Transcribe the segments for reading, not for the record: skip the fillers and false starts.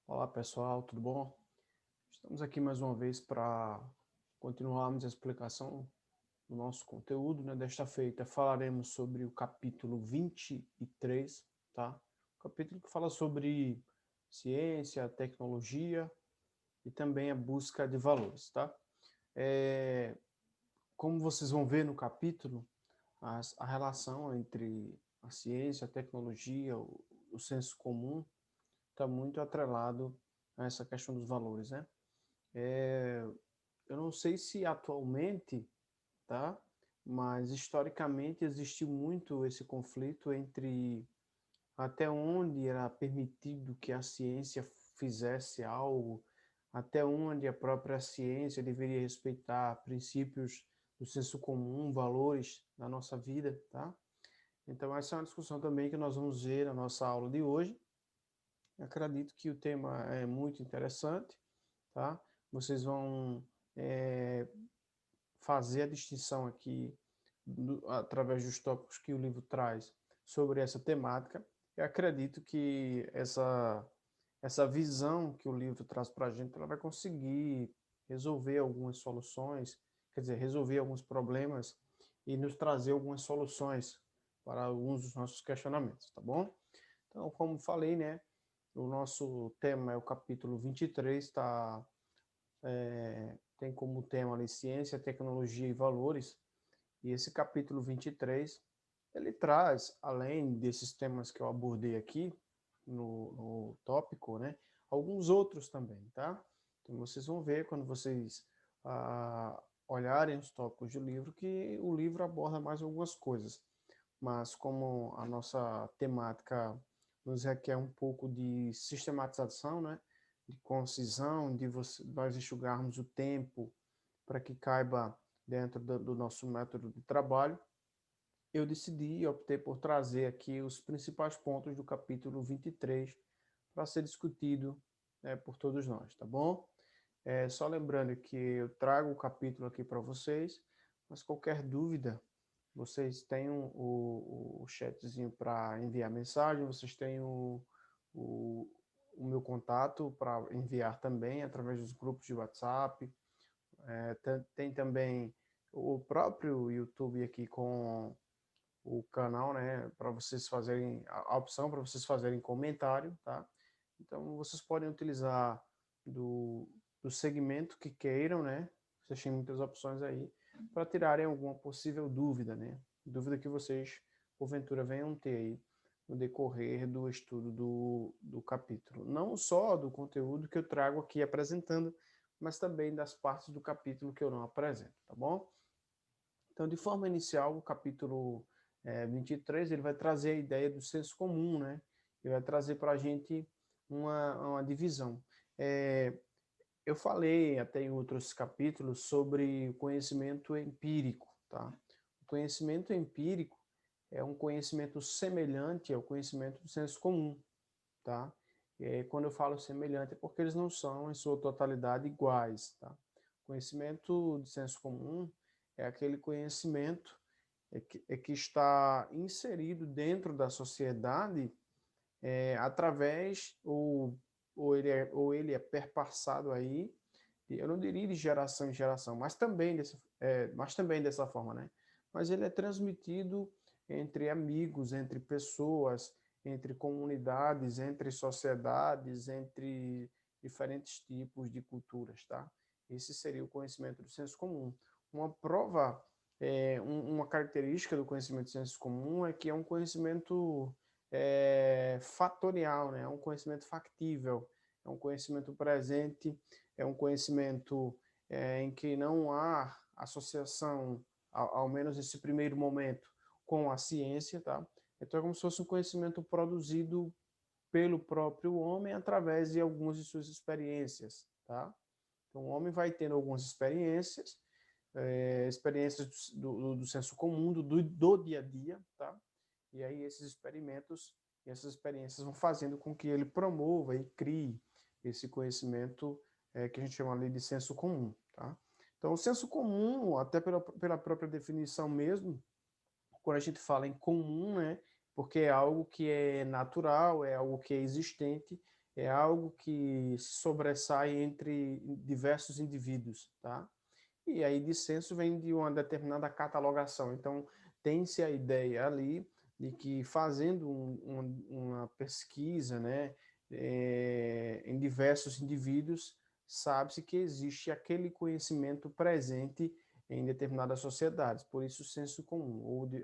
Olá pessoal, tudo bom? Estamos aqui mais uma vez para continuarmos a explicação do nosso conteúdo, né? Desta feita falaremos sobre o capítulo 23, tá? O capítulo que fala sobre ciência, tecnologia e também a busca de valores, tá? Como vocês vão ver no capítulo, a relação entre a ciência, a tecnologia, o senso comum está muito atrelado a essa questão dos valores, né? Eu não sei se atualmente, tá? Mas historicamente existiu muito esse conflito entre até onde era permitido que a ciência fizesse algo, até onde a própria ciência deveria respeitar princípios do senso comum, valores da nossa vida, tá? Então essa é uma discussão também que nós vamos ver na nossa aula de hoje. Eu acredito que o tema é muito interessante, tá? Vocês vão é, fazer a distinção aqui, através dos tópicos que o livro traz sobre essa temática. Eu acredito que essa visão que o livro traz para a gente, ela vai conseguir resolver algumas soluções, quer dizer, resolver alguns problemas e nos trazer algumas soluções para alguns dos nossos questionamentos, tá bom? Então, como falei, né, o nosso tema é o capítulo 23, tá? Tem como tema ali ciência, tecnologia e valores, e esse capítulo 23, ele traz, além desses temas que eu abordei aqui no tópico, né, alguns outros também, tá? Então vocês vão ver quando vocês olharem os tópicos do livro, que o livro aborda mais algumas coisas, mas como a nossa temática nos requer um pouco de sistematização, né, de concisão, de nós enxugarmos o tempo para que caiba dentro do nosso método de trabalho, eu decidi e optei por trazer aqui os principais pontos do capítulo 23 para ser discutido, por todos nós, tá bom? Só lembrando que eu trago o capítulo aqui para vocês, mas qualquer dúvida, vocês têm o chatzinho para enviar mensagem, vocês têm o, o meu contato para enviar também através dos grupos de WhatsApp, tem também o próprio YouTube aqui com o canal, né, para vocês fazerem a opção para vocês fazerem comentário, tá? Então vocês podem utilizar do segmento que queiram, né? Vocês têm muitas opções aí para tirarem alguma possível dúvida, né? Dúvida que vocês porventura venham ter aí no decorrer do estudo do capítulo. Não só do conteúdo que eu trago aqui apresentando, mas também das partes do capítulo que eu não apresento, tá bom? Então, de forma inicial, o capítulo 23, ele vai trazer a ideia do senso comum, né? Ele vai trazer para a gente uma divisão. Eu falei até em outros capítulos sobre o conhecimento empírico, tá? O conhecimento empírico é um conhecimento semelhante ao conhecimento do senso comum, tá? Quando eu falo semelhante é porque eles não são, em sua totalidade, iguais, tá? Conhecimento de senso comum é aquele conhecimento que está inserido dentro da sociedade, através, ou ele é perpassado aí, eu não diria de geração em geração, mas também dessa forma, né? Mas ele é transmitido entre amigos, entre pessoas, entre comunidades, entre sociedades, entre diferentes tipos de culturas, tá? Esse seria o conhecimento do senso comum. Uma prova, uma característica do conhecimento do senso comum é que é um conhecimento fatorial, né? É um conhecimento factível, é um conhecimento presente, é um conhecimento em que não há associação, ao menos nesse primeiro momento, com a ciência, tá? Então é como se fosse um conhecimento produzido pelo próprio homem através de algumas de suas experiências, tá? Então o homem vai tendo algumas experiências, experiências do senso comum, do dia a dia, tá? E aí esses experimentos e essas experiências vão fazendo com que ele promova e crie esse conhecimento que a gente chama ali de senso comum, tá? Então, o senso comum, até pela própria definição mesmo, quando a gente fala em comum, né, porque é algo que é natural, é algo que é existente, é algo que se sobressai entre diversos indivíduos, tá? E aí dissenso vem de uma determinada catalogação. Então, tem-se a ideia ali de que fazendo uma pesquisa, né, em diversos indivíduos, sabe-se que existe aquele conhecimento presente em determinadas sociedades, por isso senso comum,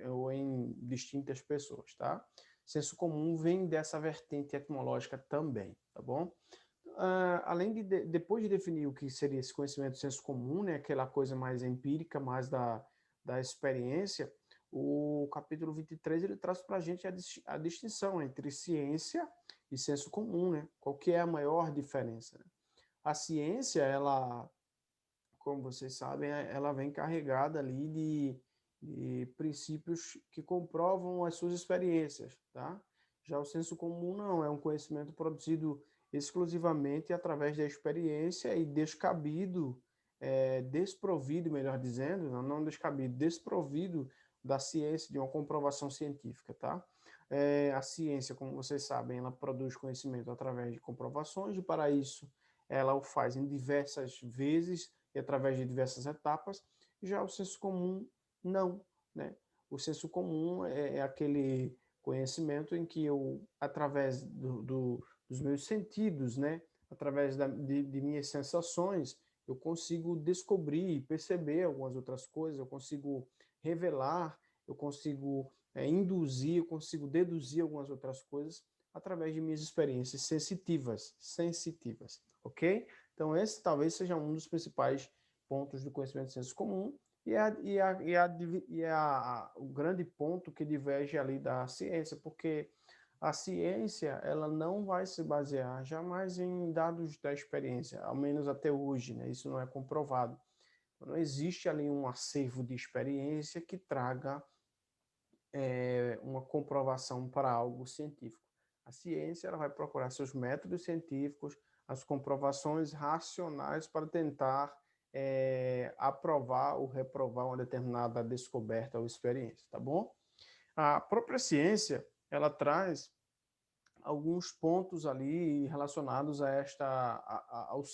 ou em distintas pessoas, tá? Senso comum vem dessa vertente etimológica também, tá bom? Além depois de definir o que seria esse conhecimento do senso comum, né, aquela coisa mais empírica, mais da experiência, o capítulo 23 ele traz para a gente a distinção entre ciência e senso comum, né? Qual que é a maior diferença? Né? A ciência, ela, como vocês sabem, ela vem carregada ali de princípios que comprovam as suas experiências, tá? Já o senso comum não, é um conhecimento produzido exclusivamente através da experiência e descabido, desprovido, melhor dizendo, não descabido, desprovido da ciência, de uma comprovação científica, tá? A ciência, como vocês sabem, ela produz conhecimento através de comprovações e para isso ela o faz em diversas vezes e através de diversas etapas. Já o senso comum, não, né? O senso comum é aquele conhecimento em que eu, através dos meus sentidos, né? Através de minhas sensações, eu consigo descobrir, perceber algumas outras coisas, eu consigo revelar, eu consigo induzir, eu consigo deduzir algumas outras coisas através de minhas experiências sensitivas, ok? Então esse talvez seja um dos principais pontos do conhecimento de senso comum o grande ponto que diverge ali da ciência, porque a ciência ela não vai se basear jamais em dados da experiência, ao menos até hoje, né? Isso não é comprovado. Não existe ali um acervo de experiência que traga uma comprovação para algo científico. A ciência ela vai procurar seus métodos científicos, as comprovações racionais para tentar aprovar ou reprovar uma determinada descoberta ou experiência, tá bom? A própria ciência ela traz alguns pontos ali relacionados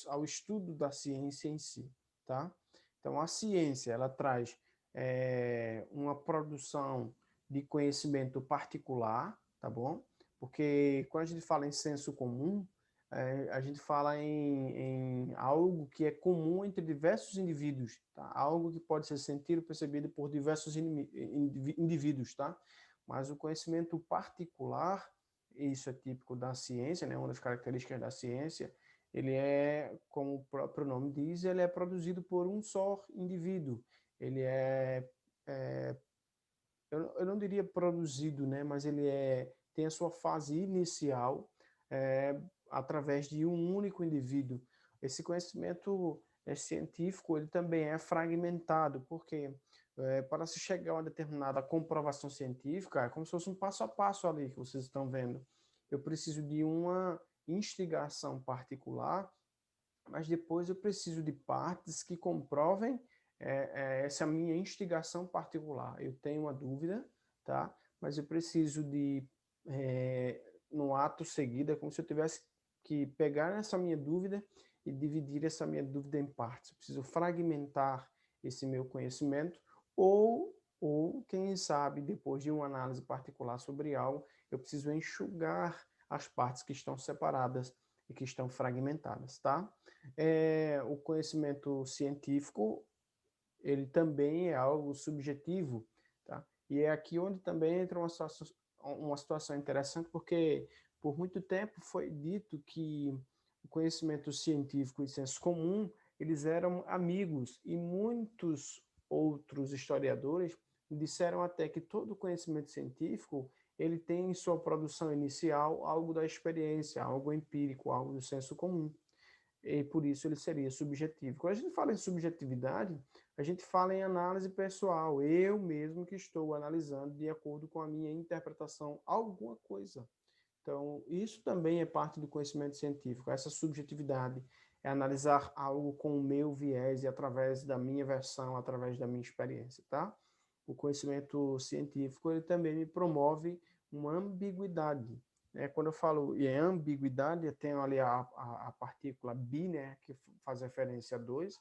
ao estudo da ciência em si, tá? Então a ciência ela traz uma produção de conhecimento particular, tá bom? Porque quando a gente fala em senso comum, a gente fala em algo que é comum entre diversos indivíduos, tá? Algo que pode ser sentido, percebido por diversos indivíduos, tá? Mas o conhecimento particular, isso é típico da ciência, né? Uma das características da ciência, ele é, como o próprio nome diz, ele é produzido por um só indivíduo. Ele eu não diria produzido, né? Mas ele tem a sua fase inicial através de um único indivíduo. Esse conhecimento científico, ele também é fragmentado, porque para se chegar a uma determinada comprovação científica, é como se fosse um passo a passo ali que vocês estão vendo. Eu preciso de uma instigação particular, mas depois eu preciso de partes que comprovem essa minha instigação particular. Eu tenho uma dúvida, tá? Mas eu preciso no ato seguido, é como se eu tivesse que pegar essa minha dúvida e dividir essa minha dúvida em partes. Eu preciso fragmentar esse meu conhecimento ou quem sabe, depois de uma análise particular sobre algo, eu preciso enxugar as partes que estão separadas e que estão fragmentadas, tá? O conhecimento científico, ele também é algo subjetivo, tá? E é aqui onde também entra uma situação interessante, porque por muito tempo foi dito que o conhecimento científico e senso comum, eles eram amigos, e muitos outros historiadores disseram até que todo conhecimento científico, ele tem em sua produção inicial algo da experiência, algo empírico, algo do senso comum, e por isso ele seria subjetivo. Quando a gente fala em subjetividade, a gente fala em análise pessoal, eu mesmo que estou analisando de acordo com a minha interpretação alguma coisa. Então, isso também é parte do conhecimento científico, essa subjetividade, é analisar algo com o meu viés e através da minha versão, através da minha experiência, tá? O conhecimento científico, ele também me promove uma ambiguidade. Quando eu falo em ambiguidade, eu tenho ali a partícula bi, né, que faz referência a dois.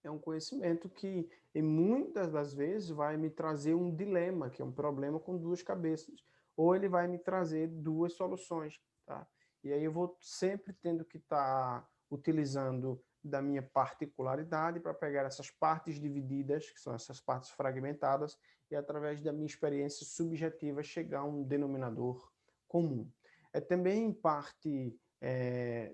É um conhecimento que, em muitas das vezes, vai me trazer um dilema, que é um problema com duas cabeças, ou ele vai me trazer duas soluções, tá? E aí eu vou sempre tendo que estar utilizando da minha particularidade para pegar essas partes divididas, que são essas partes fragmentadas, e através da minha experiência subjetiva chegar a um denominador comum. É também parte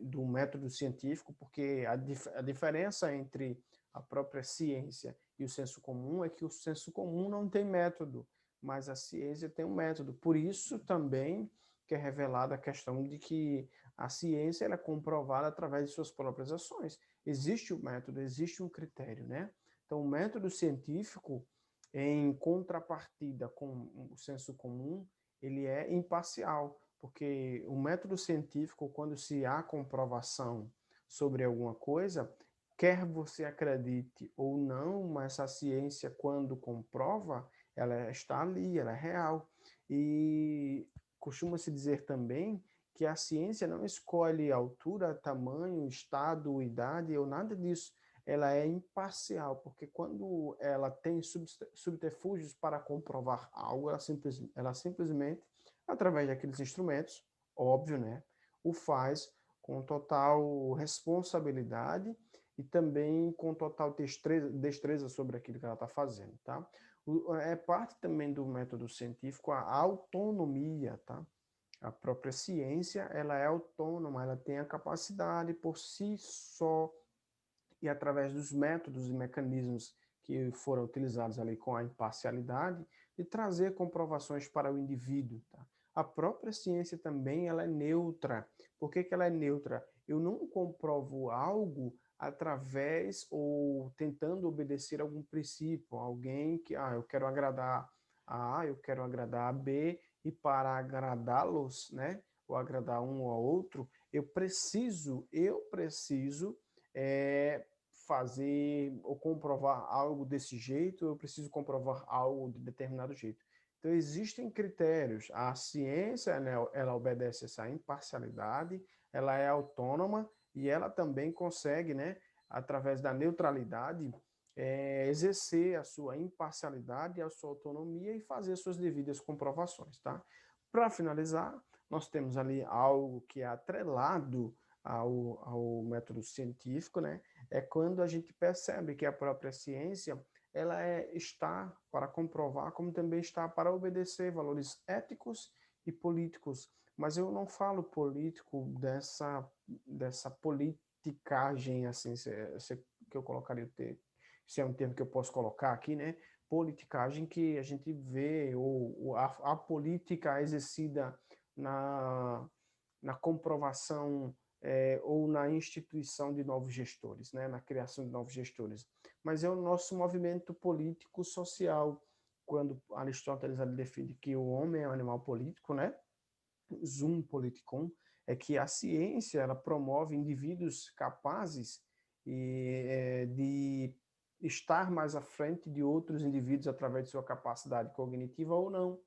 do método científico, porque a diferença entre a própria ciência e o senso comum é que o senso comum não tem método, mas a ciência tem um método. Por isso também que é revelada a questão de que a ciência ela é comprovada através de suas próprias ações. Existe um método, existe um critério, né? Então, o método científico, em contrapartida com o senso comum, ele é imparcial, porque o método científico, quando se há comprovação sobre alguma coisa, quer você acredite ou não, mas a ciência, quando comprova, ela está ali, ela é real. E costuma-se dizer também que a ciência não escolhe altura, tamanho, estado, idade ou nada disso. Ela é imparcial, porque quando ela tem subterfúgios para comprovar algo, ela simplesmente, através daqueles instrumentos, óbvio, né, o faz com total responsabilidade e também com total destreza sobre aquilo que ela está fazendo, tá? É parte também do método científico a autonomia, tá? A própria ciência, ela é autônoma, ela tem a capacidade por si só e através dos métodos e mecanismos que foram utilizados ali com a imparcialidade, de trazer comprovações para o indivíduo. Tá? A própria ciência também ela é neutra. Por que ela é neutra? Eu não comprovo algo através ou tentando obedecer algum princípio, alguém que, eu quero agradar a A, eu quero agradar a B, e para agradá-los, né, ou agradar um ou outro, eu preciso é, fazer ou comprovar algo desse jeito, eu preciso comprovar algo de determinado jeito. Então, existem critérios. A ciência, né, ela obedece essa imparcialidade, ela é autônoma e ela também consegue, né, através da neutralidade, exercer a sua imparcialidade, a sua autonomia e fazer suas devidas comprovações, tá? Para finalizar, nós temos ali algo que é atrelado ao método científico, né? É quando a gente percebe que a própria ciência ela está para comprovar, como também está para obedecer valores éticos e políticos. Mas eu não falo político dessa politicagem, assim, que eu colocaria, se é um termo que eu posso colocar aqui, né? Politicagem que a gente vê, ou a política exercida na comprovação ou na instituição de novos gestores, né, na criação de novos gestores. Mas é o nosso movimento político social, quando Aristóteles define que o homem é um animal político, né, zoom politikon, é que a ciência ela promove indivíduos capazes de estar mais à frente de outros indivíduos através de sua capacidade cognitiva ou não,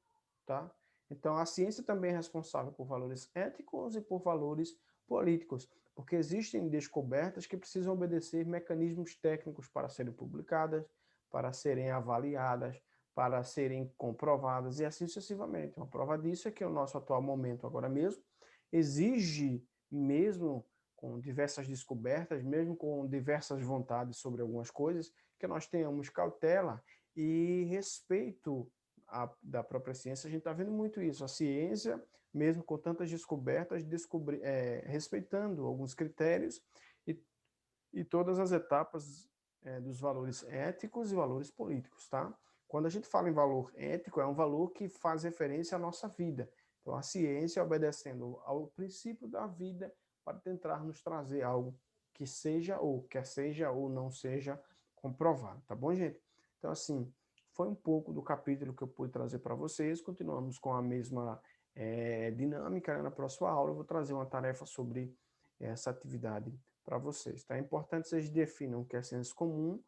tá? Então, a ciência também é responsável por valores éticos e por valores políticos, porque existem descobertas que precisam obedecer mecanismos técnicos para serem publicadas, para serem avaliadas, para serem comprovadas e assim sucessivamente. Uma prova disso é que o nosso atual momento agora mesmo exige, mesmo com diversas descobertas, mesmo com diversas vontades sobre algumas coisas, que nós tenhamos cautela e respeito da própria ciência. A gente está vendo muito isso. A ciência, mesmo com tantas descobertas, respeitando alguns critérios e todas as etapas dos valores éticos e valores políticos, tá? Quando a gente fala em valor ético, é um valor que faz referência à nossa vida. Então, a ciência obedecendo ao princípio da vida para tentar nos trazer algo que seja ou quer seja ou não seja comprovado, tá bom, gente? Então, assim, foi um pouco do capítulo que eu pude trazer para vocês. Continuamos com a mesma dinâmica, né? Na próxima aula eu vou trazer uma tarefa sobre essa atividade para vocês. Tá? É importante que vocês definam o que é senso comum,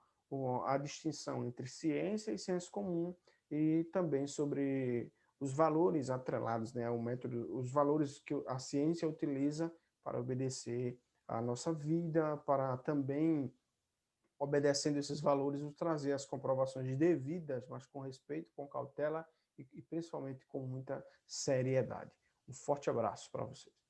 a distinção entre ciência e senso comum, e também sobre os valores atrelados, né, ao método, os valores que a ciência utiliza para obedecer a nossa vida, para também, obedecendo esses valores, nos trazer as comprovações devidas, mas com respeito, com cautela e principalmente com muita seriedade. Um forte abraço para vocês.